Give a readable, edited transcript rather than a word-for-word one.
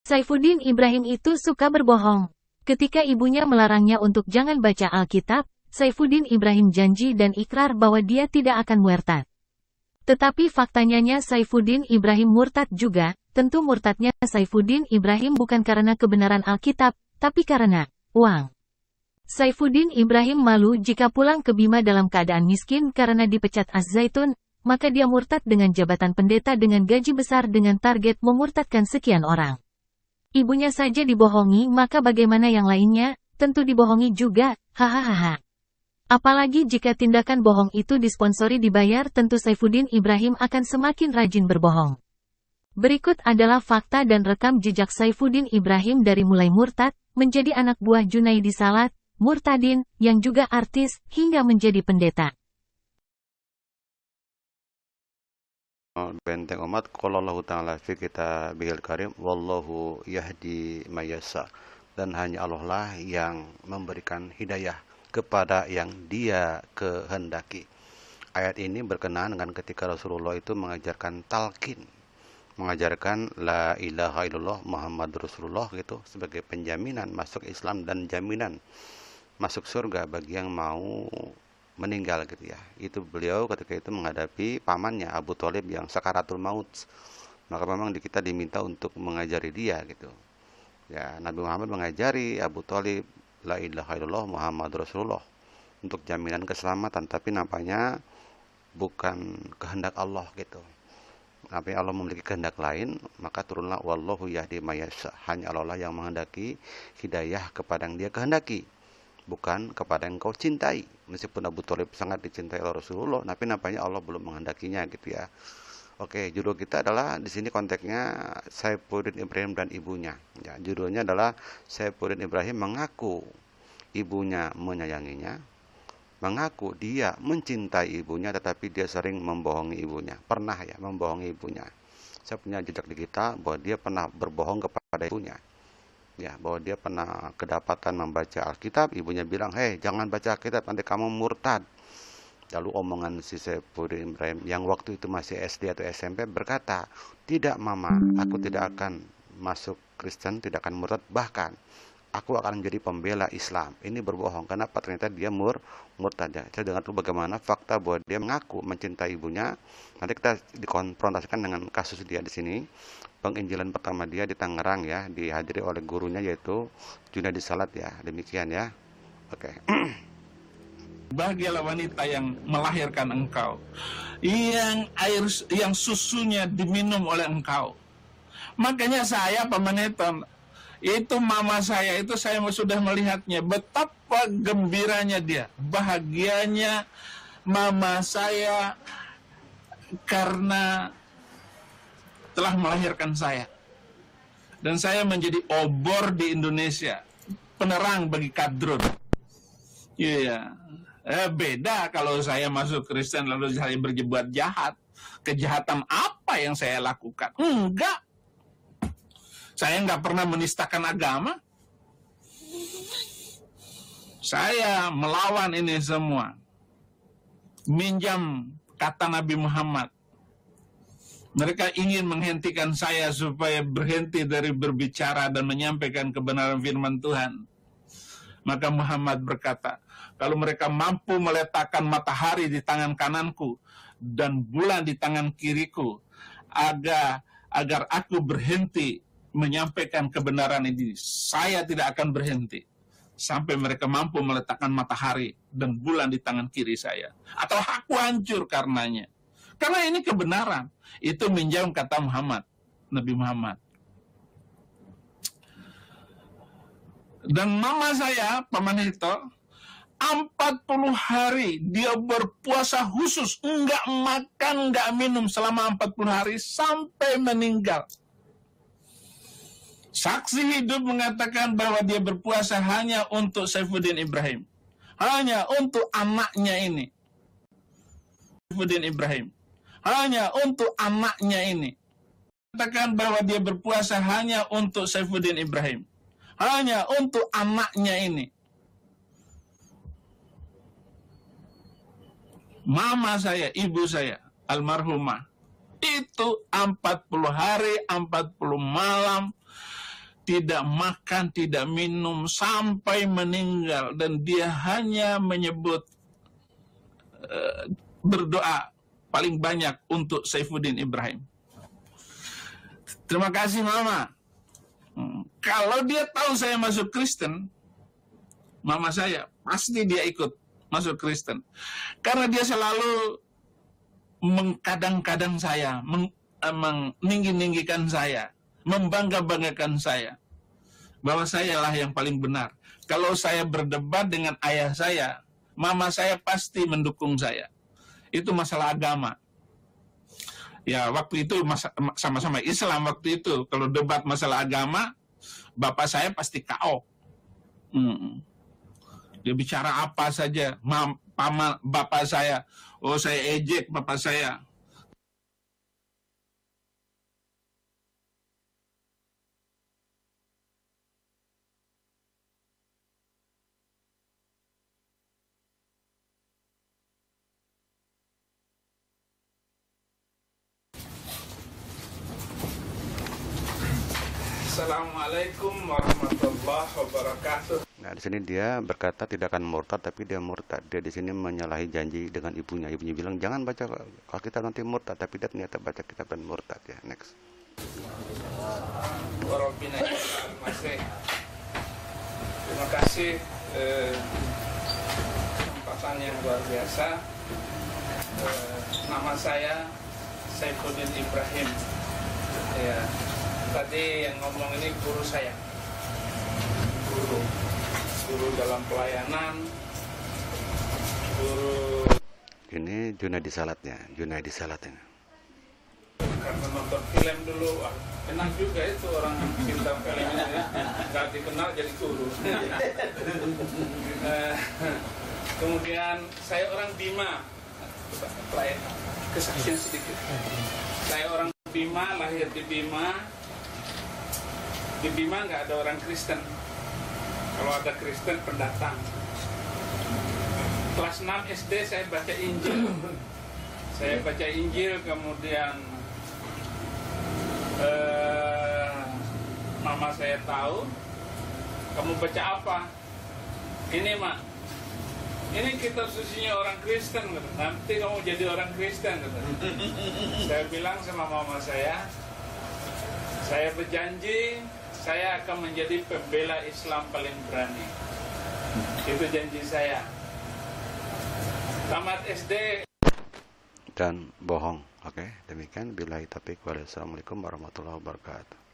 Saifuddin Ibrahim itu suka berbohong. Ketika ibunya melarangnya untuk jangan baca Alkitab, Saifuddin Ibrahim janji dan ikrar bahwa dia tidak akan murtad. Tetapi faktanya Saifuddin Ibrahim murtad juga. Tentu murtadnya Saifuddin Ibrahim bukan karena kebenaran Alkitab, tapi karena uang. Saifuddin Ibrahim malu jika pulang ke Bima dalam keadaan miskin karena dipecat Az-Zaitun, maka dia murtad dengan jabatan pendeta dengan gaji besar dengan target memurtadkan sekian orang. Ibunya saja dibohongi, maka bagaimana yang lainnya? Tentu dibohongi juga, hahaha. Apalagi jika tindakan bohong itu disponsori dibayar, tentu Saifuddin Ibrahim akan semakin rajin berbohong. Berikut adalah fakta dan rekam jejak Saifuddin Ibrahim dari mulai murtad, menjadi anak buah Junaidi Salat, Murtadin, yang juga artis, hingga menjadi pendeta. Benteng umat, qala Allah Ta'ala fi kitabihil karim, wallahu yahdi mayasa. Dan hanya Allah lah yang memberikan hidayah kepada yang dia kehendaki. Ayat ini berkenaan dengan ketika Rasulullah itu mengajarkan talqin, mengajarkan la ilaha illallah Muhammad Rasulullah gitu sebagai penjaminan masuk Islam dan jaminan masuk surga bagi yang mau meninggal gitu ya. Itu beliau ketika itu menghadapi pamannya Abu Thalib yang sakaratul maut. Maka memang kita diminta untuk mengajari dia gitu. Ya, Nabi Muhammad mengajari Abu Thalib la ilaha illallah Muhammad Rasulullah untuk jaminan keselamatan, tapi nampaknya bukan kehendak Allah gitu. Nampaknya Allah memiliki kehendak lain, maka turunlah wallahu yahdi mayasya. Hanya Allah yang menghendaki hidayah kepada yang dia kehendaki, bukan kepada yang kau cintai. Meskipun Abu Thalib sangat dicintai oleh Rasulullah, tapi nampaknya Allah belum menghendakinya gitu ya. Oke, judul kita adalah di sini konteksnya Saifuddin Ibrahim dan ibunya. Ya, judulnya adalah Saifuddin Ibrahim mengaku ibunya menyayanginya, mengaku dia mencintai ibunya, tetapi dia sering membohongi ibunya. Pernah ya membohongi ibunya. Saya punya jejak di kita bahwa dia pernah berbohong kepada ibunya. Ya, bahwa dia pernah kedapatan membaca Alkitab, ibunya bilang, "Hei, jangan baca Alkitab, nanti kamu murtad." Lalu omongan si Saifuddin Ibrahim yang waktu itu masih SD atau SMP berkata, "Tidak mama, aku tidak akan masuk Kristen, tidak akan murtad, bahkan aku akan menjadi pembela Islam." Ini berbohong, kenapa? Ternyata dia murtad ya. Saya dengar dulu bagaimana fakta bahwa dia mengaku mencintai ibunya. Nanti kita dikonfrontasikan dengan kasus dia di sini. Penginjilan pertama dia di Tangerang ya, dihadiri oleh gurunya yaitu Junaidi Salat ya. Demikian ya. Oke. Bahagialah wanita yang melahirkan engkau, yang susunya diminum oleh engkau. Makanya saya, Pak Maneton, itu mama saya itu saya sudah melihatnya, betapa gembiranya dia, bahagianya mama saya karena telah melahirkan saya. Dan saya menjadi obor di Indonesia, penerang bagi kadrun. Iya. Beda kalau saya masuk Kristen lalu saya berbuat jahat. Kejahatan apa yang saya lakukan? Enggak. Saya enggak pernah menistakan agama. Saya melawan ini semua. Minjam kata Nabi Muhammad. Mereka ingin menghentikan saya supaya berhenti dari berbicara dan menyampaikan kebenaran firman Tuhan. Maka Muhammad berkata, kalau mereka mampu meletakkan matahari di tangan kananku dan bulan di tangan kiriku, agar aku berhenti menyampaikan kebenaran ini, saya tidak akan berhenti sampai mereka mampu meletakkan matahari dan bulan di tangan kiri saya, atau aku hancur karenanya. Karena ini kebenaran. Itu minjam kata Muhammad, Nabi Muhammad. Dan mama saya, Paman Hito, 40 hari dia berpuasa khusus, enggak makan, enggak minum selama 40 hari sampai meninggal. Saksi hidup mengatakan bahwa dia berpuasa hanya untuk Saifuddin Ibrahim. Hanya untuk anaknya ini. Saifuddin Ibrahim. Hanya untuk anaknya ini. Mengatakan bahwa dia berpuasa hanya untuk Saifuddin Ibrahim. Hanya untuk anaknya ini. Mama saya, ibu saya, almarhumah, itu 40 hari, 40 malam, tidak makan, tidak minum sampai meninggal, dan dia hanya menyebut berdoa paling banyak untuk Saifuddin Ibrahim. Terima kasih Mama. Kalau dia tahu saya masuk Kristen, Mama saya pasti dia ikut masuk Kristen, karena dia selalu mengkadang-kadang saya, meninggi-ninggikan saya, membangga-banggakan saya, bahwa sayalah yang paling benar. Kalau saya berdebat dengan ayah saya, Mama saya pasti mendukung saya. Itu masalah agama. Ya, waktu itu sama-sama Islam waktu itu. Kalau debat masalah agama, bapak saya pasti KO. Dia bicara apa saja, bapak saya, saya ejek bapak saya. Assalamualaikum warahmatullahi wabarakatuh. Nah, di sini dia berkata tidak akan murtad, tapi dia murtad. Dia di sini menyalahi janji dengan ibunya. Ibunya bilang jangan baca Alkitab nanti murtad, tapi dia ternyata baca kitab dan murtad ya. Next. Terima kasih kesempatan yang luar biasa. Nama saya Saifuddin Ibrahim. Ya, tadi yang ngomong ini guru saya. Guru dalam pelayanan, guru. Ini Junaidi Salatnya, Junaidi Salatnya. Karena nonton film dulu, enak juga itu orang bintang film ini, nggak dikenal jadi guru. Kemudian saya orang Bima, kesaksian sedikit. Saya orang Bima, lahir di Bima. Di Bima nggak ada orang Kristen. Kalau ada Kristen pendatang. Kelas 6 SD saya baca Injil. Saya baca Injil, kemudian mama saya tahu, kamu baca apa? Ini Mak, ini kitab sucinya orang Kristen, nanti kamu jadi orang Kristen. Saya bilang sama mama saya berjanji saya akan menjadi pembela Islam paling berani. Itu janji saya. Tamat SD dan bohong. Oke, demikian. Billahi taufiq. Wassalamualaikum warahmatullahi wabarakatuh.